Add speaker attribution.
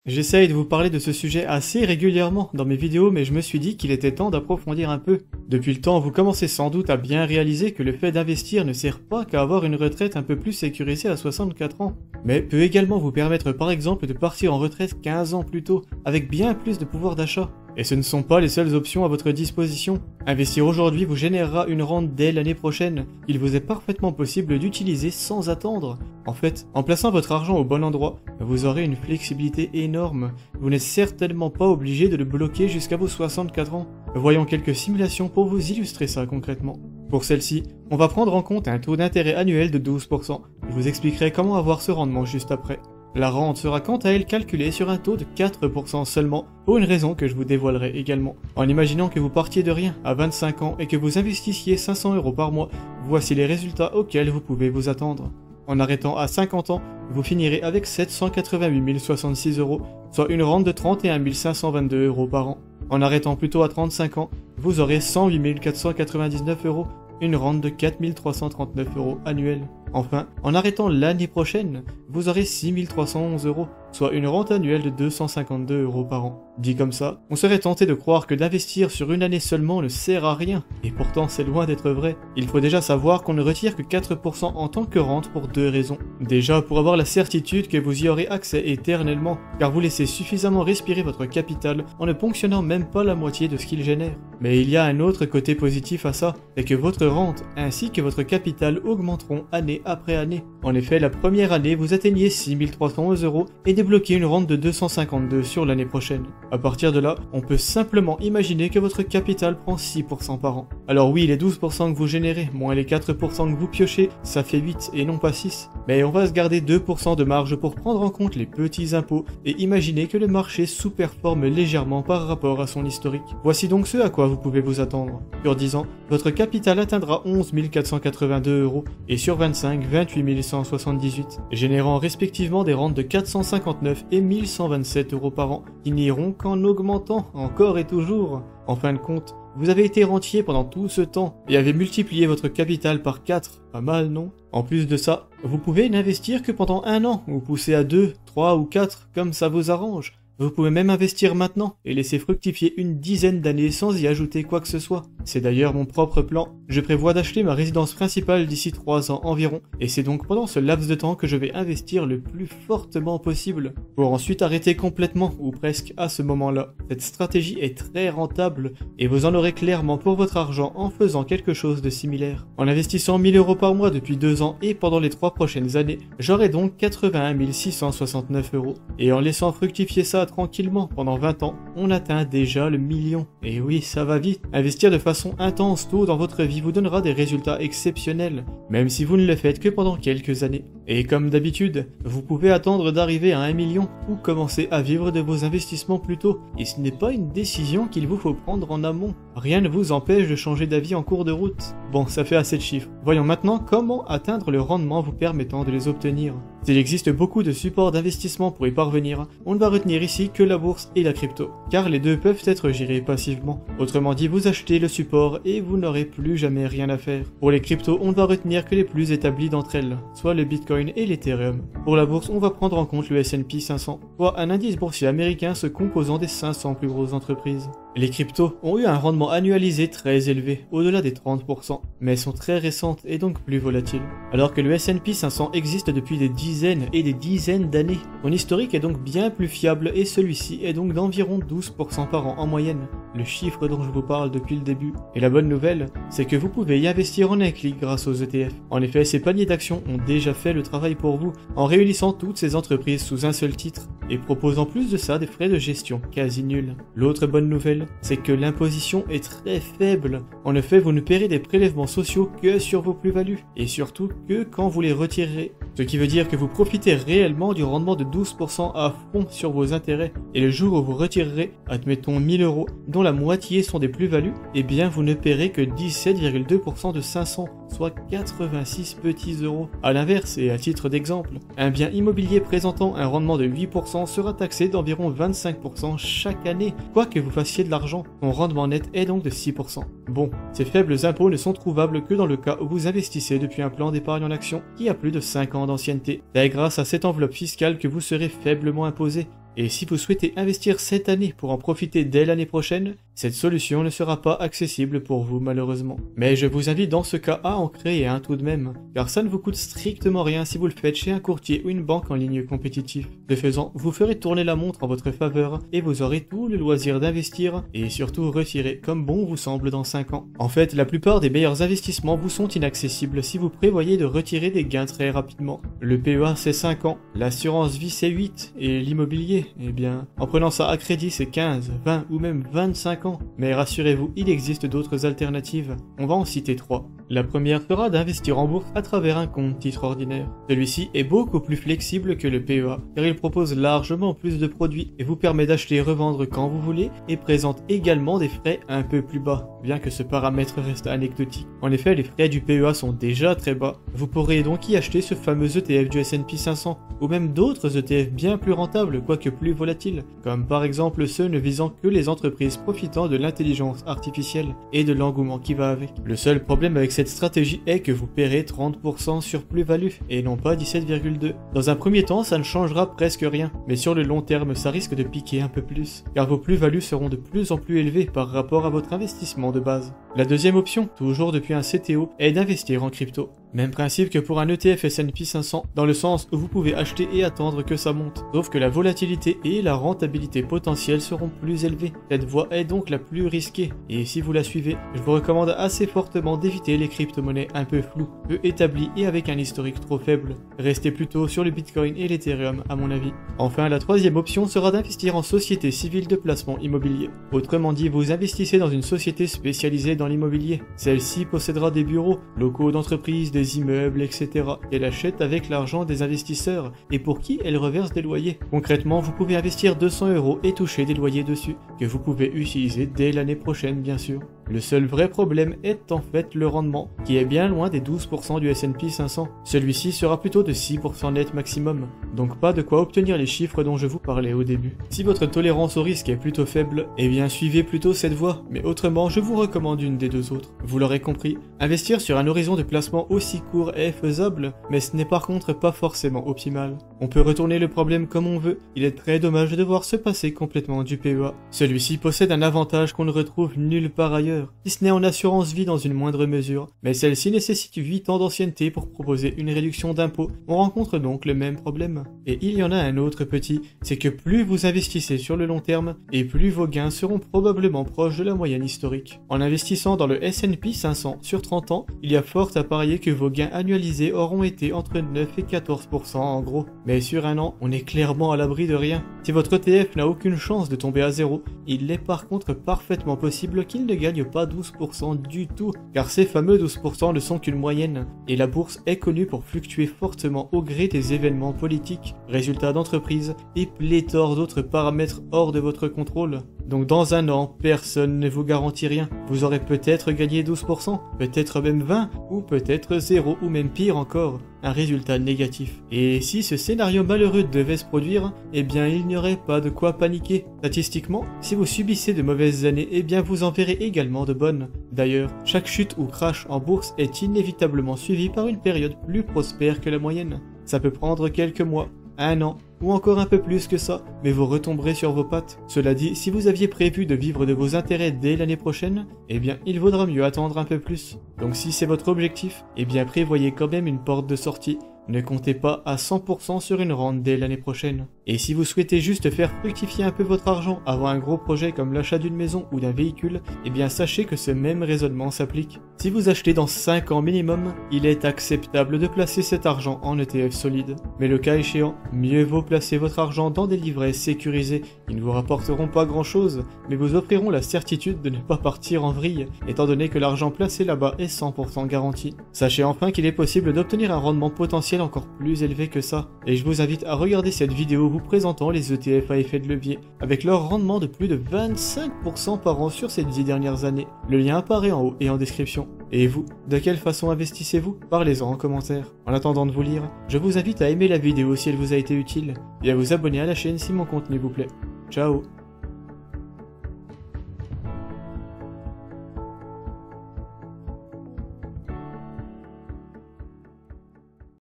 Speaker 1: J'essaye de vous parler de ce sujet assez régulièrement dans mes vidéos, mais je me suis dit qu'il était temps d'approfondir un peu. Depuis le temps, vous commencez sans doute à bien réaliser que le fait d'investir ne sert pas qu'à avoir une retraite un peu plus sécurisée à 64 ans, mais peut également vous permettre par exemple de partir en retraite 15 ans plus tôt, avec bien plus de pouvoir d'achat. Et ce ne sont pas les seules options à votre disposition. Investir aujourd'hui vous générera une rente dès l'année prochaine, qu'il vous est parfaitement possible d'utiliser sans attendre. En fait, en plaçant votre argent au bon endroit, vous aurez une flexibilité énorme. Vous n'êtes certainement pas obligé de le bloquer jusqu'à vos 64 ans. Voyons quelques simulations pour vous illustrer ça concrètement. Pour celle-ci, on va prendre en compte un taux d'intérêt annuel de 12%. Je vous expliquerai comment avoir ce rendement juste après. La rente sera quant à elle calculée sur un taux de 4% seulement, pour une raison que je vous dévoilerai également. En imaginant que vous partiez de rien à 25 ans et que vous investissiez 500 € par mois, voici les résultats auxquels vous pouvez vous attendre. En arrêtant à 50 ans, vous finirez avec 788 066 €, soit une rente de 31 522 € par an. En arrêtant plutôt à 35 ans, vous aurez 108 499 €, une rente de 4 339 € annuels. Enfin, en arrêtant l'année prochaine, vous aurez 6 311 €, soit une rente annuelle de 252 € par an. Dit comme ça, on serait tenté de croire que d'investir sur une année seulement ne sert à rien, et pourtant c'est loin d'être vrai. Il faut déjà savoir qu'on ne retire que 4% en tant que rente pour deux raisons. Déjà pour avoir la certitude que vous y aurez accès éternellement, car vous laissez suffisamment respirer votre capital en ne ponctionnant même pas la moitié de ce qu'il génère. Mais il y a un autre côté positif à ça, c'est que votre rente ainsi que votre capital augmenteront année après année. En effet, la première année, vous atteignez 6 311 € et débloquez une rente de 252 sur l'année prochaine. À partir de là, on peut simplement imaginer que votre capital prend 6% par an. Alors oui, les 12% que vous générez, moins les 4% que vous piochez, ça fait 8 et non pas 6. Mais on va se garder 2% de marge pour prendre en compte les petits impôts et imaginer que le marché sous-performe légèrement par rapport à son historique. Voici donc ce à quoi vous pouvez vous attendre. Sur 10 ans, votre capital atteindra 11 482 € et sur 25, 28 178, générant respectivement des rentes de 459 et 1127 € par an, qui n'iront qu'en augmentant encore et toujours. En fin de compte, vous avez été rentier pendant tout ce temps et avez multiplié votre capital par 4, pas mal non? En plus de ça, vous pouvez n'investir que pendant un an, ou pousser à 2, 3 ou 4, comme ça vous arrange. Vous pouvez même investir maintenant et laisser fructifier une dizaine d'années sans y ajouter quoi que ce soit. C'est d'ailleurs mon propre plan. Je prévois d'acheter ma résidence principale d'ici 3 ans environ, et c'est donc pendant ce laps de temps que je vais investir le plus fortement possible, pour ensuite arrêter complètement, ou presque à ce moment-là. Cette stratégie est très rentable, et vous en aurez clairement pour votre argent en faisant quelque chose de similaire. En investissant 1000 € par mois depuis 2 ans et pendant les 3 prochaines années, j'aurai donc 81 669 €. Et en laissant fructifier ça tranquillement pendant 20 ans, on atteint déjà le million. Et oui, ça va vite. Investir de façon intense tôt dans votre vie vous donnera des résultats exceptionnels, même si vous ne le faites que pendant quelques années. Et comme d'habitude, vous pouvez attendre d'arriver à 1 million ou commencer à vivre de vos investissements plus tôt. Et ce n'est pas une décision qu'il vous faut prendre en amont. Rien ne vous empêche de changer d'avis en cours de route. Bon, ça fait assez de chiffres. Voyons maintenant comment atteindre le rendement vous permettant de les obtenir. S'il existe beaucoup de supports d'investissement pour y parvenir, on ne va retenir ici que la bourse et la crypto, car les deux peuvent être gérés passivement. Autrement dit, vous achetez le support et vous n'aurez plus jamais rien à faire. Pour les cryptos, on ne va retenir que les plus établis d'entre elles, soit le Bitcoin et l'Ethereum. Pour la bourse, on va prendre en compte le S&P 500, soit un indice boursier américain se composant des 500 plus grosses entreprises. Les cryptos ont eu un rendement annualisé très élevé, au-delà des 30%, mais sont très récentes et donc plus volatiles. Alors que le S&P 500 existe depuis des dizaines et des dizaines d'années, son historique est donc bien plus fiable et celui-ci est donc d'environ 12% par an en moyenne, le chiffre dont je vous parle depuis le début. Et la bonne nouvelle, c'est que vous pouvez y investir en un clic grâce aux ETF. En effet, ces paniers d'actions ont déjà fait le travail pour vous, en réunissant toutes ces entreprises sous un seul titre, et proposant plus de ça des frais de gestion quasi nuls. L'autre bonne nouvelle, c'est que l'imposition est très faible. En effet, vous ne paierez des prélèvements sociaux que sur vos plus-values, et surtout que quand vous les retirerez. Ce qui veut dire que vous profitez réellement du rendement de 12% à fond sur vos intérêts, et le jour où vous retirerez, admettons 1000 €, dont la moitié sont des plus-values, eh bien vous ne paierez que 17,2% de 500, soit 86 petits euros. A l'inverse, et à titre d'exemple, un bien immobilier présentant un rendement de 8% sera taxé d'environ 25% chaque année, quoi que vous fassiez de l'argent. Son rendement net est donc de 6%. Bon, ces faibles impôts ne sont trouvables que dans le cas où vous investissez depuis un plan d'épargne en action qui a plus de 5 ans d'ancienneté. C'est grâce à cette enveloppe fiscale que vous serez faiblement imposé, Et si vous souhaitez investir cette année pour en profiter dès l'année prochaine, cette solution ne sera pas accessible pour vous malheureusement. Mais je vous invite dans ce cas à en créer un tout de même, car ça ne vous coûte strictement rien si vous le faites chez un courtier ou une banque en ligne compétitif. De faisant, vous ferez tourner la montre en votre faveur et vous aurez tout le loisir d'investir et surtout retirer comme bon vous semble dans 5 ans. En fait, la plupart des meilleurs investissements vous sont inaccessibles si vous prévoyez de retirer des gains très rapidement. Le PEA c'est 5 ans, l'assurance vie c'est 8 et l'immobilier, eh bien, en prenant ça à crédit c'est 15, 20 ou même 25 ans. Mais rassurez-vous, il existe d'autres alternatives. On va en citer 3. La première sera d'investir en bourse à travers un compte titre ordinaire. Celui-ci est beaucoup plus flexible que le PEA, car il propose largement plus de produits et vous permet d'acheter et revendre quand vous voulez et présente également des frais un peu plus bas, bien que ce paramètre reste anecdotique. En effet, les frais du PEA sont déjà très bas. Vous pourrez donc y acheter ce fameux ETF du S&P 500, ou même d'autres ETF bien plus rentables, quoique plus volatiles, comme par exemple ceux ne visant que les entreprises profitant de l'intelligence artificielle et de l'engouement qui va avec. Le seul problème avec cette stratégie est que vous paierez 30% sur plus-value et non pas 17,2. Dans un premier temps, ça ne changera presque rien, mais sur le long terme, ça risque de piquer un peu plus, car vos plus-values seront de plus en plus élevées par rapport à votre investissement de base. La deuxième option, toujours depuis un CTO, est d'investir en crypto. Même principe que pour un ETF S&P 500, dans le sens où vous pouvez acheter et attendre que ça monte, sauf que la volatilité et la rentabilité potentielle seront plus élevées. Cette voie est donc la plus risquée, et si vous la suivez, je vous recommande assez fortement d'éviter les crypto-monnaies un peu floues, peu établies et avec un historique trop faible. Restez plutôt sur le Bitcoin et l'Ethereum à mon avis. Enfin, la troisième option sera d'investir en société civile de placement immobilier. Autrement dit, vous investissez dans une société spécialisée dans l'immobilier. Celle-ci possédera des bureaux, locaux d'entreprise, des immeubles, etc. Elle achète avec l'argent des investisseurs et pour qui elle reverse des loyers. Concrètement, vous pouvez investir 200 € et toucher des loyers dessus, que vous pouvez utiliser dès l'année prochaine bien sûr. Le seul vrai problème est en fait le rendement, qui est bien loin des 12% du S&P 500. Celui-ci sera plutôt de 6% net maximum, donc pas de quoi obtenir les chiffres dont je vous parlais au début. Si votre tolérance au risque est plutôt faible, eh bien suivez plutôt cette voie, mais autrement je vous recommande une des deux autres. Vous l'aurez compris, investir sur un horizon de placement aussi court est faisable, mais ce n'est par contre pas forcément optimal. On peut retourner le problème comme on veut, il est très dommage de devoir se passer complètement du PEA. Celui-ci possède un avantage qu'on ne retrouve nulle part ailleurs, si ce n'est en assurance vie dans une moindre mesure, mais celle-ci nécessite 8 ans d'ancienneté pour proposer une réduction d'impôt. On rencontre donc le même problème. Et il y en a un autre petit, c'est que plus vous investissez sur le long terme, et plus vos gains seront probablement proches de la moyenne historique. En investissant dans le S&P 500 sur 30 ans, il y a fort à parier que vos gains annualisés auront été entre 9 et 14% en gros. Mais sur un an, on est clairement à l'abri de rien. Si votre ETF n'a aucune chance de tomber à zéro, il est par contre parfaitement possible qu'il ne gagne pas 12% du tout, car ces fameux 12% ne sont qu'une moyenne, et la bourse est connue pour fluctuer fortement au gré des événements politiques, résultats d'entreprises et pléthore d'autres paramètres hors de votre contrôle. Donc dans un an, personne ne vous garantit rien. Vous aurez peut-être gagné 12%, peut-être même 20, ou peut-être 0, ou même pire encore, un résultat négatif. Et si ce scénario malheureux devait se produire, eh bien il n'y aurait pas de quoi paniquer. Statistiquement, si vous subissez de mauvaises années, eh bien vous en verrez également de bonnes. D'ailleurs, chaque chute ou crash en bourse est inévitablement suivie par une période plus prospère que la moyenne. Ça peut prendre quelques mois, un an, ou encore un peu plus que ça, mais vous retomberez sur vos pattes. Cela dit, si vous aviez prévu de vivre de vos intérêts dès l'année prochaine, eh bien il vaudra mieux attendre un peu plus. Donc si c'est votre objectif, eh bien prévoyez quand même une porte de sortie. Ne comptez pas à 100% sur une rente dès l'année prochaine. Et si vous souhaitez juste faire fructifier un peu votre argent avant un gros projet comme l'achat d'une maison ou d'un véhicule, eh bien sachez que ce même raisonnement s'applique. Si vous achetez dans 5 ans minimum, il est acceptable de placer cet argent en ETF solide. Mais le cas échéant, mieux vaut placer votre argent dans des livrets sécurisés qui ne vous rapporteront pas grand chose, mais vous offriront la certitude de ne pas partir en vrille, étant donné que l'argent placé là-bas est 100% garanti. Sachez enfin qu'il est possible d'obtenir un rendement potentiel encore plus élevé que ça, et je vous invite à regarder cette vidéo vous présentant les ETF à effet de levier, avec leur rendement de plus de 25% par an sur ces 10 dernières années. Le lien apparaît en haut et en description. Et vous, de quelle façon investissez-vous? Parlez-en en commentaire. En attendant de vous lire, je vous invite à aimer la vidéo si elle vous a été utile, et à vous abonner à la chaîne si mon contenu vous plaît. Ciao!